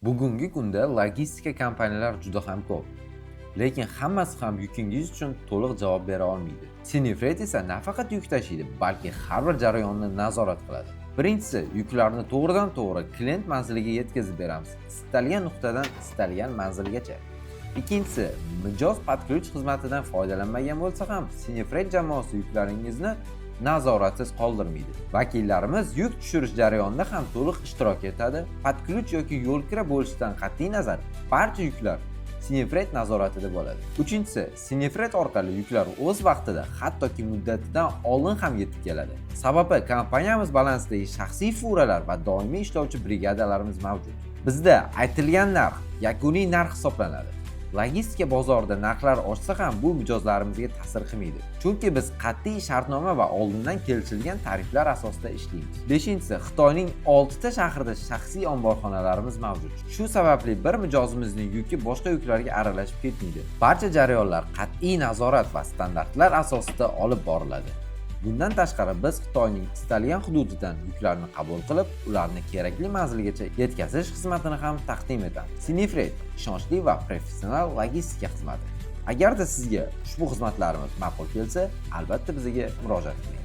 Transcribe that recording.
Bugungi kunda logistika kompaniyalari juda ham ko'p. Lekin hammasi ham yukingiz uchun to'liq javob bera olmaydi. Cinefreight esa nafaqat yuk tashiydi, balki har bir jarayonni nazorat qiladi. Birinchisi, yuklarni to'g'ridan-to'g'ri klient manziliga yetkazib beramiz. Istalgan nuqtadan istalgan manzilgacha. Ikkinchisi, mijoz podключ xizmatidan foydalanmagan bo'lsa ham, Cinefreight jamoasi yuklaringizni nazoratsiz qoldirmaydi. Vakillarimiz yuk tushirish jarayonida ham to'liq ishtirok etadi. Podключ yoki yo'lkira bo'lishidan qat'iy nazar, barcha yuklar Cinefreight nazoratida bo'ladi. Uchinchisi, Cinefreight orqali yuklar o'z vaqtida, hattoki muddatidan oldin ham yetib keladi. Sababi kompaniyamiz balansidagi shaxsiy furalar va doimiy ishlovchi brigadalarimiz mavjud. Bizda aytilgan narx yakuniy narx hisoblanadi. Logistika bozorida narxlar oshsa ham bu mijozlarimizga ta'sir qilmaydi. Chunki biz qat'iy shartnoma va oldindan kelishilgan tariflar asosida ishlaymiz. Beshinchisi, Xitoyning 6 ta shahrida shaxsiy omborxonalarimiz mavjud. Shu sababli bir mijozimizning yuki boshqa yuklarga aralashib ketmaydi. Barcha jarayonlar qat'iy nazorat va standartlar asosida olib boriladi. Bundan tashqari biz Xitoyning istalgan hududidan yuklarni qabul qilib, ularni kerakli manzilgacha yetkazish xizmatini ham taqdim etamiz. Cinefreight ishonchli va professional logistika xizmati. Agarda sizga ushbu xizmatlarimiz ma'qul kelsa, albatta bizga murojaat qiling.